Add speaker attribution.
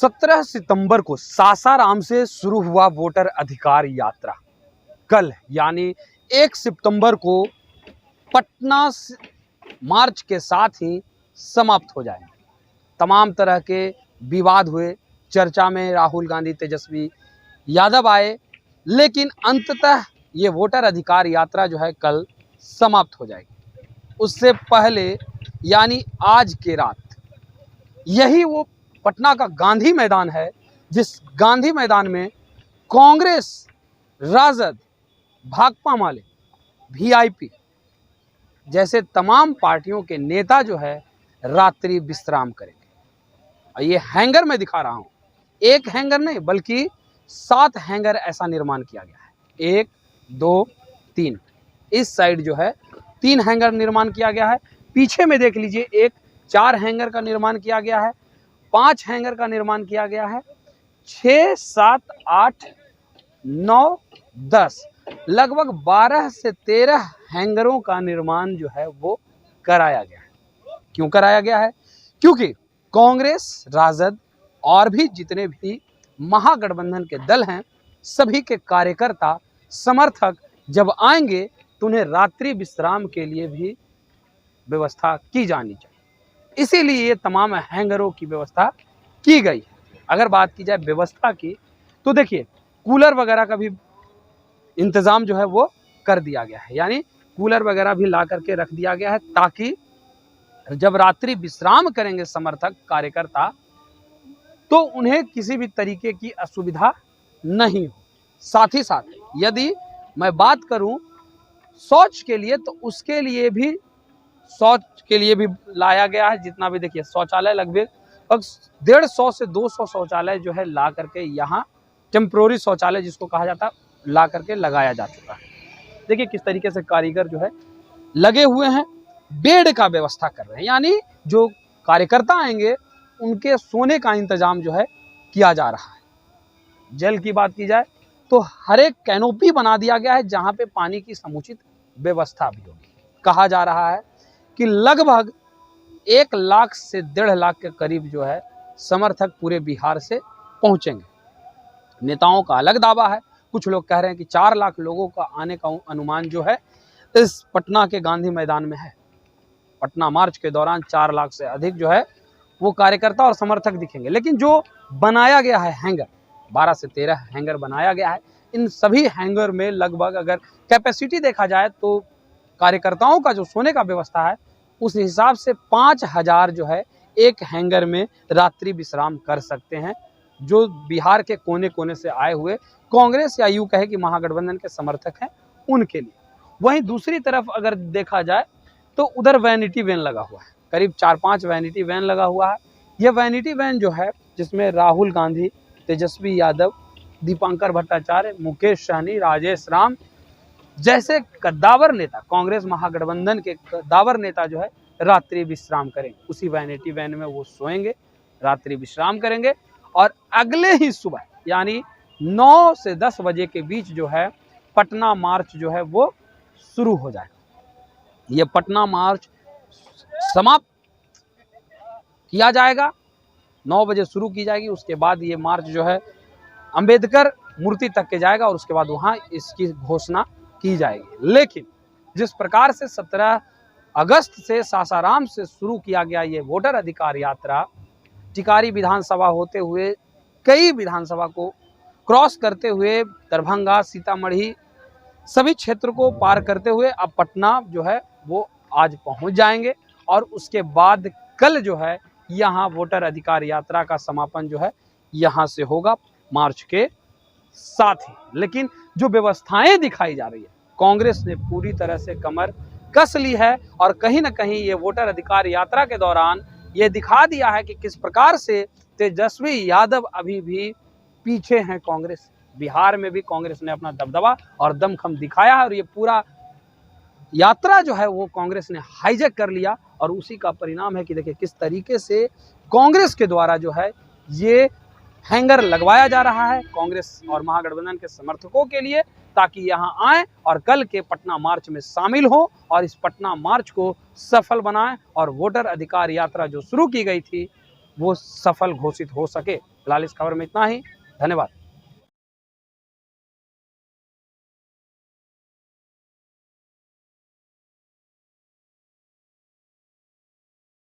Speaker 1: 17 सितंबर को सासाराम से शुरू हुआ वोटर अधिकार यात्रा कल यानी 1 सितंबर को पटना मार्च के साथ ही समाप्त हो जाएंगे। तमाम तरह के विवाद हुए, चर्चा में राहुल गांधी, तेजस्वी यादव आए, लेकिन अंततः ये वोटर अधिकार यात्रा जो है कल समाप्त हो जाएगी। उससे पहले यानी आज के रात यही वो पटना का गांधी मैदान है, जिस गांधी मैदान में कांग्रेस, राजद, भाकपा माले, वीआईपी जैसे तमाम पार्टियों के नेता जो है रात्रि विश्राम करेंगे। और ये हैंगर मैं दिखा रहा हूँ, एक हैंगर नहीं बल्कि 7 हैंगर ऐसा निर्माण किया गया है। 1, 2, 3 इस साइड जो है 3 हैंगर निर्माण किया गया है। पीछे में देख लीजिए, एक 4 हैंगर का निर्माण किया गया है, 5 हैंगर का निर्माण किया गया है, 6, 7, 8, 9, 10 लगभग 12 से 13 हैंगरों का निर्माण जो है वो कराया गया है। क्यों कराया गया है? क्योंकि कांग्रेस, राजद और भी जितने भी महागठबंधन के दल हैं, सभी के कार्यकर्ता, समर्थक जब आएंगे तो उन्हें रात्रि विश्राम के लिए भी व्यवस्था की जानी चाहिए। इसीलिए ये तमाम हैंगरों की व्यवस्था की गई है। अगर बात की जाए व्यवस्था की, तो देखिए कूलर वगैरह का भी इंतजाम जो है वो कर दिया गया है, यानी कूलर वगैरह भी ला करके रख दिया गया है, ताकि जब रात्रि विश्राम करेंगे समर्थक, कार्यकर्ता, तो उन्हें किसी भी तरीके की असुविधा नहीं हो। साथ ही साथ यदि मैं बात करूं शौच के लिए, तो उसके लिए भी शौच के लिए भी लाया गया है। जितना भी देखिए शौचालय लगभग 150 से 200 शौचालय जो है ला करके यहाँ टेम्प्रोरी शौचालय जिसको कहा जाता है ला करके लगाया जा चुका है। देखिए किस तरीके से कारीगर जो है लगे हुए हैं, बेड का व्यवस्था कर रहे हैं, यानी जो कार्यकर्ता आएंगे उनके सोने का इंतजाम जो है किया जा रहा है। जल की बात की जाए तो हर एक कैनोपी बना दिया गया है, जहां पे पानी की समुचित व्यवस्था भी होगी। कहा जा रहा है कि लगभग 1 लाख से 1.5 लाख के करीब जो है समर्थक पूरे बिहार से पहुंचेंगे। नेताओं का अलग दावा है, कुछ लोग कह रहे हैं कि 4 लाख लोगों का आने का अनुमान जो है इस पटना के गांधी मैदान में है। पटना मार्च के दौरान 4 लाख से अधिक जो है वो कार्यकर्ता और समर्थक दिखेंगे। लेकिन जो बनाया गया है हैंगर, 12 से 13 हैंगर बनाया गया है, इन सभी हैंगर में लगभग अगर कैपेसिटी देखा जाए तो कार्यकर्ताओं का जो सोने का व्यवस्था है उस हिसाब से 5000 जो है एक हैंगर में रात्रि विश्राम कर सकते हैं, जो बिहार के कोने कोने से आए हुए कांग्रेस या यूं कहे कि महागठबंधन के समर्थक हैं उनके लिए। वहीं दूसरी तरफ अगर देखा जाए तो उधर वैनिटी वैन लगा हुआ है, करीब 4-5 वैनिटी वैन लगा हुआ है। यह वैनिटी वैन जो है जिसमें राहुल गांधी, तेजस्वी यादव, दीपांकर भट्टाचार्य, मुकेश सहनी, राजेश राम जैसे कद्दावर नेता, कांग्रेस महागठबंधन के कद्दावर नेता जो है रात्रि विश्राम करेंगे। उसी वैनिटी वैन में वो सोएंगे, रात्रि विश्राम करेंगे और अगले ही सुबह यानी 9 से 10 बजे के बीच जो है पटना मार्च जो है वो शुरू हो जाएगा। ये पटना मार्च समाप्त किया जाएगा, 9 बजे शुरू की जाएगी। उसके बाद ये मार्च जो है अंबेडकर मूर्ति तक के जाएगा और उसके बाद वहाँ इसकी घोषणा की जाएगी। लेकिन जिस प्रकार से 17 अगस्त से सासाराम से शुरू किया गया ये वोटर अधिकार यात्रा, टिकारी विधानसभा होते हुए कई विधानसभा को क्रॉस करते हुए दरभंगा, सीतामढ़ी सभी क्षेत्र को पार करते हुए अब पटना जो है वो आज पहुंच जाएंगे। और उसके बाद कल जो है यहाँ वोटर अधिकार यात्रा का समापन जो है यहाँ से होगा मार्च के साथ ही। लेकिन जो व्यवस्थाएं दिखाई जा रही है, कांग्रेस ने पूरी तरह से कमर कस ली है और कहीं ना कहीं ये वोटर अधिकार यात्रा के दौरान ये दिखा दिया है कि किस प्रकार से तेजस्वी यादव अभी भी पीछे हैं कांग्रेस। बिहार में भी कांग्रेस ने अपना दबदबा और दमखम दिखाया है और ये पूरा यात्रा जो है वो कांग्रेस ने हाईजैक कर लिया। और उसी का परिणाम है कि देखिए किस तरीके से कांग्रेस के द्वारा जो है ये हैंगर लगवाया जा रहा है कांग्रेस और महागठबंधन के समर्थकों के लिए, ताकि यहाँ आएं और कल के पटना मार्च में शामिल हो और इस पटना मार्च को सफल बनाएं और वोटर अधिकार यात्रा जो शुरू की गई थी वो सफल घोषित हो सके। फिलहाल इस खबर में इतना ही। धन्यवाद।